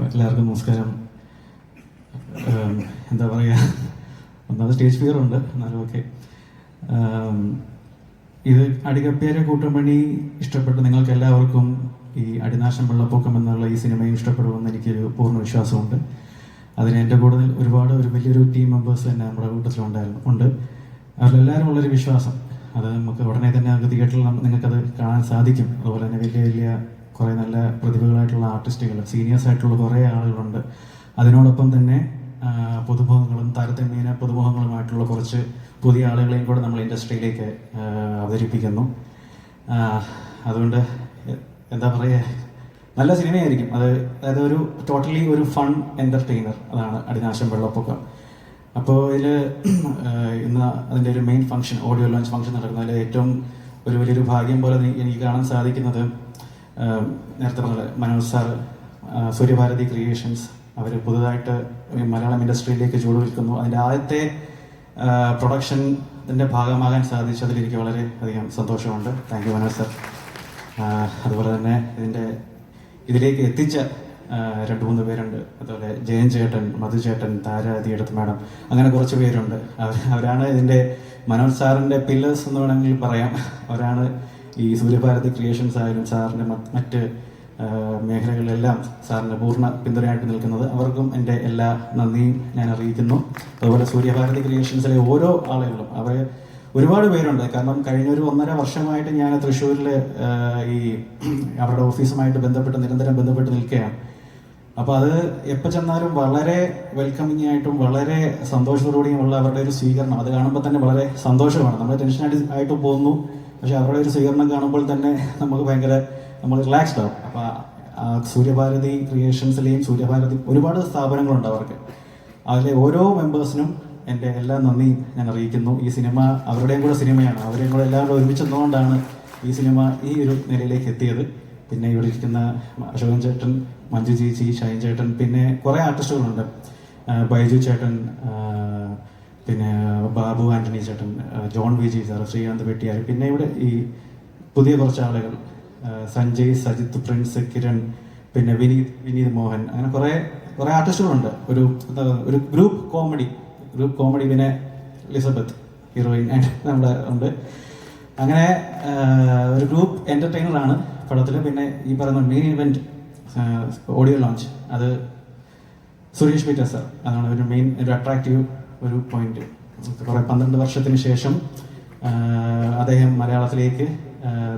എല്ലാവർക്കും നമസ്കാരം. എന്താ പറയുക, ഒന്നാമത് സ്റ്റേജ് ഫിയർ ഉണ്ട്, എന്നാലും ഓക്കെ. ഇത് അടികപ്പേരെ കൂട്ടുമണി ഇഷ്ടപ്പെട്ട് നിങ്ങൾക്ക് എല്ലാവർക്കും ഈ അടിനാശം വെള്ളപ്പൊക്കം എന്നുള്ള ഈ സിനിമയും ഇഷ്ടപ്പെടുമെന്ന് എനിക്കൊരു പൂർണ്ണ വിശ്വാസമുണ്ട്. അതിന് എൻ്റെ കൂടുതൽ ഒരു വലിയൊരു ടീം മെമ്പേഴ്സ് തന്നെ നമ്മുടെ കൂട്ടത്തിലുണ്ട്. അവരെല്ലാവരും ഉള്ളൊരു വിശ്വാസം, അത് നമുക്ക് ഉടനെ തന്നെ നമുക്ക് തിയേറ്ററിൽ നിങ്ങൾക്കത് കാണാൻ സാധിക്കും. അതുപോലെ തന്നെ വലിയ കുറേ നല്ല പ്രതിഭകളായിട്ടുള്ള ആർട്ടിസ്റ്റുകൾ, സീനിയേഴ്സ് ആയിട്ടുള്ള കുറേ ആളുകളുണ്ട്. അതിനോടൊപ്പം തന്നെ പുതുമുഖങ്ങളും താരതമ്യേന പുതുമുഖങ്ങളുമായിട്ടുള്ള കുറച്ച് പുതിയ ആളുകളെയും കൂടെ നമ്മൾ ഇൻഡസ്ട്രിയിലേക്ക് അവതരിപ്പിക്കുന്നു. അതുകൊണ്ട് എന്താ പറയുക, നല്ല സിനിമയായിരിക്കും അത്. അതായത് ഒരു ടോട്ടലി ഒരു ഫൺ എൻ്റർടൈനർ, അതാണ് അടിനാശം വെള്ളപ്പൊക്കം. അപ്പോൾ ഇതിൽ ഇന്ന് അതിൻ്റെ ഒരു main function, audio launch function നടക്കുന്നതിൽ ഏറ്റവും വലിയൊരു ഭാഗ്യം പോലെ എനിക്ക് കാണാൻ സാധിക്കുന്നത്, നേരത്തെ പറഞ്ഞത് മനോജ് സാർ, സൂര്യഭാരതി ക്രിയേഷൻസ്, അവർ പുതുതായിട്ട് മലയാളം ഇൻഡസ്ട്രിയിലേക്ക് ചുവടുവെക്കുന്നു. അതിൻ്റെ ആദ്യത്തെ പ്രൊഡക്ഷൻ്റെ ഭാഗമാകാൻ സാധിച്ചതിൽ എനിക്ക് വളരെ അധികം സന്തോഷമുണ്ട്. Thank you Manoj sir. അതുപോലെ തന്നെ ഇതിലേക്ക് എത്തിച്ച 2-3 പേരുണ്ട്. അതുപോലെ ജയൻ ചേട്ടൻ, മധു ചേട്ടൻ, താരാതിയെടുത്ത് മാഡം, അങ്ങനെ കുറച്ച് പേരുണ്ട്. അവരാണ് ഇതിൻ്റെ മനോജ് സാറിൻ്റെ പില്ലേഴ്സ് എന്ന് വേണമെങ്കിൽ പറയാം. അവരാണ് ഈ സൂര്യഭാരതി ക്രിയേഷൻസ് ആയാലും സാറിൻ്റെ മറ്റ് മേഖലകളിലെല്ലാം സാറിൻ്റെ പൂർണ്ണ പിന്തുണയായിട്ട് നിൽക്കുന്നത്. അവർക്കും എൻ്റെ എല്ലാ നന്ദിയും ഞാൻ അറിയിക്കുന്നു. അതുപോലെ സൂര്യഭാരതി ക്രിയേഷൻസിലെ ഓരോ ആളുകളും, അവർ ഒരുപാട് പേരുണ്ട്. കാരണം കഴിഞ്ഞ 1.5 വർഷമായിട്ട് ഞാൻ തൃശ്ശൂരിൽ ഈ അവരുടെ ഓഫീസുമായിട്ട് നിരന്തരം ബന്ധപ്പെട്ട് നിൽക്കുകയാണ്. അപ്പോൾ അത് എപ്പോൾ ചെന്നാലും വളരെ വെൽക്കമിങ് ആയിട്ടും വളരെ സന്തോഷത്തോടുകൂടിയും ഉള്ള അവരുടെ ഒരു സ്വീകരണം, അത് കാണുമ്പോൾ തന്നെ വളരെ സന്തോഷമാണ്. നമ്മൾ ടെൻഷനായിട്ട് പോകുന്നു, പക്ഷെ അവരുടെ ഒരു സ്വീകരണം കാണുമ്പോൾ തന്നെ നമ്മൾ റിലാക്സ്ഡ് ആവും. അപ്പോൾ സൂര്യഭാരതി ക്രിയേഷൻസിലെയും ഒരുപാട് സ്ഥാപനങ്ങളുണ്ട് അവർക്ക്. അതിലെ ഓരോ മെമ്പേഴ്സിനും എൻ്റെ എല്ലാ നന്ദിയും ഞാൻ അറിയിക്കുന്നു. ഈ സിനിമ അവരുടെയും കൂടെ സിനിമയാണ്. അവരെയും കൂടെ എല്ലാവരും ഒരുമിച്ച് നിന്നുകൊണ്ടാണ് ഈ സിനിമ ഈ ഒരു നിലയിലേക്ക് എത്തിയത്. പിന്നെ ഇവിടെ ഇരിക്കുന്ന അശോകൻ ചേട്ടൻ, മഞ്ജു ചേച്ചി, ഷൈൻ ചേട്ടൻ, പിന്നെ കുറേ ആർട്ടിസ്റ്റുകളുണ്ട്, ബൈജു ചേട്ടൻ, പിന്നെ ബാബു ആൻ്റണി ചേട്ടൻ, ജോൺ വിജി സാർ, ശ്രീകാന്ത് വെട്ടിയാർ, പിന്നെ ഇവിടെ ഈ പുതിയ കുറച്ച് ആളുകൾ, സഞ്ജയ്, സജിത്ത്, പ്രിൻസ്, കിരൺ, പിന്നെ വിനീത് മോഹൻ, അങ്ങനെ കുറേ ആർട്ടിസ്റ്റുകളുണ്ട്. ഒരു ഗ്രൂപ്പ് കോമഡി പിന്നെ എലിസബത്ത് ഹീറോയിൻ ആയിട്ട് നമ്മുടെ ഉണ്ട്. അങ്ങനെ ഒരു ഗ്രൂപ്പ് എൻ്റർടൈനറാണ് പടത്തിൽ. പിന്നെ ഈ പറയുന്ന മെയിൻ ഇവൻറ്റ് ഓഡിയോ ലോഞ്ച്, അത് സുരേഷ് പീറ്റർ സാർ, അതാണ് ഒരു അട്രാക്റ്റീവ് ഒരു പോയിന്റ്. കുറേ 12 വർഷത്തിന് ശേഷം അദ്ദേഹം മലയാളത്തിലേക്ക്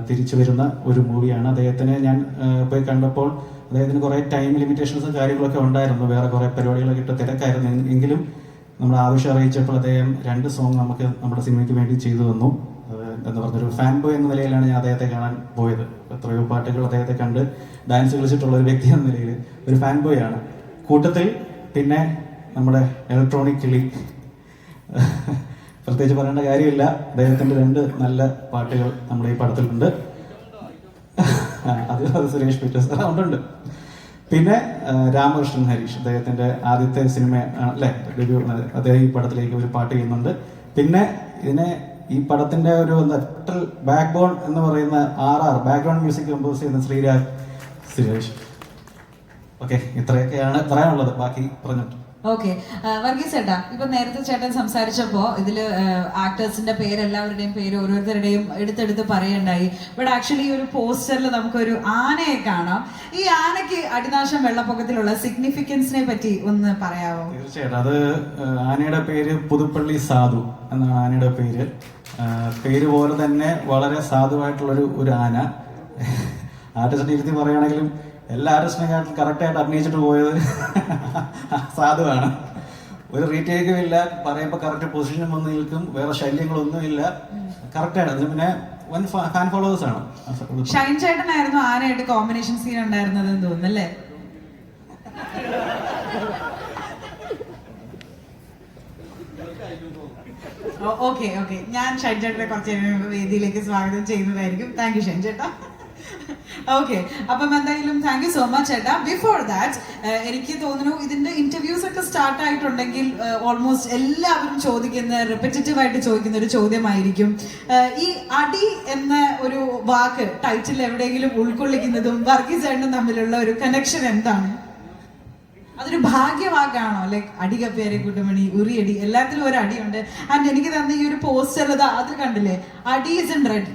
തിരിച്ചു വരുന്ന ഒരു മൂവിയാണ്. അദ്ദേഹത്തിന് ഞാൻ പോയി കണ്ടപ്പോൾ അദ്ദേഹത്തിന് കുറേ ടൈം ലിമിറ്റേഷൻസും കാര്യങ്ങളൊക്കെ ഉണ്ടായിരുന്നു, വേറെ കുറേ പരിപാടികളൊക്കെ ഇട്ട് തിരക്കായിരുന്നു. എങ്കിലും നമ്മൾ ആവശ്യം അറിയിച്ചപ്പോൾ അദ്ദേഹം 2 സോങ് നമുക്ക് നമ്മുടെ സിനിമയ്ക്ക് വേണ്ടി ചെയ്തു തന്നു. എന്താ പറഞ്ഞൊരു ഫാൻ ബോയ് എന്ന നിലയിലാണ് ഞാൻ അദ്ദേഹത്തെ കാണാൻ പോയത്. എത്രയോ പാട്ടുകൾ അദ്ദേഹത്തെ കണ്ട് ഡാൻസ് കളിച്ചിട്ടുള്ള ഒരു വ്യക്തി എന്ന നിലയിൽ ഒരു ഫാൻ ബോയ് ആണ്. കൂട്ടത്തിൽ പിന്നെ നമ്മുടെ ഇലക്ട്രോണിക് കിളി, പ്രത്യേകിച്ച് പറയേണ്ട കാര്യമില്ല, അദ്ദേഹത്തിൻ്റെ 2 നല്ല പാട്ടുകൾ നമ്മുടെ ഈ പടത്തിലുണ്ട്. അത് സുരേഷ് പീറ്റർ സാർ ഉണ്ട്. പിന്നെ രാമകൃഷ്ണൻ ഹരീഷ്, അദ്ദേഹത്തിൻ്റെ ആദ്യത്തെ സിനിമ അല്ലേ ഡെബ്യൂ, അദ്ദേഹം ഈ പടത്തിലേക്ക് ഒരു പാട്ട് ചെയ്യുന്നുണ്ട്. പിന്നെ ഈ പടത്തിൻ്റെ ഒരു ടോട്ടൽ ബാക്ക് ബോൺ എന്ന് പറയുന്ന RR ബാക്ക്ഗ്രൗണ്ട് മ്യൂസിക് കമ്പോസ് ചെയ്യുന്ന ശ്രീരാജ് സുരേഷ്. ഓക്കെ, ഇത്രയൊക്കെയാണ് പറയാനുള്ളത്, ബാക്കി പറഞ്ഞിട്ട്. ഓക്കെ, വർഗീസ് ചേട്ടാ, ഇപ്പൊ നേരത്തെ ചേട്ടൻ സംസാരിച്ചപ്പോ ഇതില് ആക്ടേഴ്സിന്റെ എല്ലാവരുടെയും പേര് ഓരോരുത്തരുടെയും എടുത്തെടുത്ത് പറയണ്ടായി. ബട്ട് ആക്ച്വലി ഈ ഒരു പോസ്റ്ററിൽ നമുക്കൊരു ആനയെ കാണാം. ഈ ആനയ്ക്ക് അടിനാശം വെള്ളപ്പൊക്കത്തിലുള്ള സിഗ്നിഫിക്കൻസിനെ പറ്റി ഒന്ന് പറയാമോ? തീർച്ചയായിട്ടും. അത് ആനയുടെ പേര് പുതുപ്പള്ളി സാധു എന്നാണ് ആനയുടെ പേര്. പേര് പോലെ തന്നെ വളരെ സാധുവായിട്ടുള്ളൊരു ആന. ആർട്ടിസ്റ്റിനെ ഇരുത്തി പറയുകയാണെങ്കിലും എല്ലാ ആർട്ടിസ്റ്റിനെക്കാട്ടും കറക്റ്റായിട്ട് അഭിനയിച്ചിട്ട് പോയത് സാധുവാണ്. ഒരു റീടേക്കും ഇല്ല, പറയുമ്പോൾ കറക്റ്റ് പൊസിഷനും വന്ന് നിൽക്കും, വേറെ ശല്യങ്ങളൊന്നുമില്ല, കറക്റ്റാണ്. പിന്നെ വൻ ഫാൻ ഫോളോവേഴ്സ് ആണ്. ഷൈൻ ചേട്ടനായിരുന്നു ആനയായിട്ട് കോമ്പിനേഷൻ സീൻ ഉണ്ടായിരുന്നതെന്ന് തോന്നുന്നല്ലേ? ഓക്കെ, ഞാൻ ഷൈൻ ചേട്ടനെ കുറച്ച് വേദിയിലേക്ക് സ്വാഗതം ചെയ്യുന്നതായിരിക്കും. താങ്ക് യു ഷൈൻ ചേട്ടാ. ഓക്കെ, അപ്പം എന്തായാലും താങ്ക് യു സോ മച്ച് ചേട്ടാ. ബിഫോർ ദാറ്റ് എനിക്ക് തോന്നുന്നു ഇതിന്റെ ഇന്റർവ്യൂസ് ഒക്കെ സ്റ്റാർട്ട് ആയിട്ടുണ്ടെങ്കിൽ ഓൾമോസ്റ്റ് എല്ലാവരും റിപ്പറ്റീവ് ആയിട്ട് ചോദിക്കുന്ന ഒരു ചോദ്യമായിരിക്കും, ഈ അടി എന്ന ഒരു വാക്ക് ടൈറ്റിൽ എവിടെയെങ്കിലും ഉൾക്കൊള്ളിക്കുന്നതും വർഗീസ് ചേട്ടനും തമ്മിലുള്ള ഒരു കണക്ഷൻ എന്താണ്? അതൊരു ഭാഗ്യവാക്കാണോ? ലൈക്ക് അടികപ്പേരെ കുട്ടുമണി, ഉറിയടി, എല്ലാത്തിലും ഒരു അടിയുണ്ട്. ആൻഡ് എനിക്ക് തന്ന ഈ ഒരു പോസ്റ്റർ അതിൽ കണ്ടില്ലേ, അടി ഇസ് ഇൻ റെഡ്.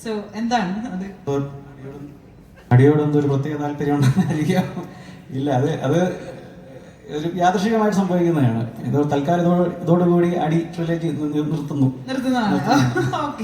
സോ എന്താണ് അത്? അടിയോടൊന്നും ഒരു പ്രത്യേക താല്പര്യമുണ്ടെന്നായിരിക്കാം. ഇല്ല, അത് ഒരു യാദൃശികമായിട്ട് സംഭവിക്കുന്നതാണ്. ഇത് തൽക്കാലം ഇതോടുകൂടി അടി ട്രിലോജി നിർത്തുന്നു. നിർത്തുന്നതാണ്. ഓക്കെ.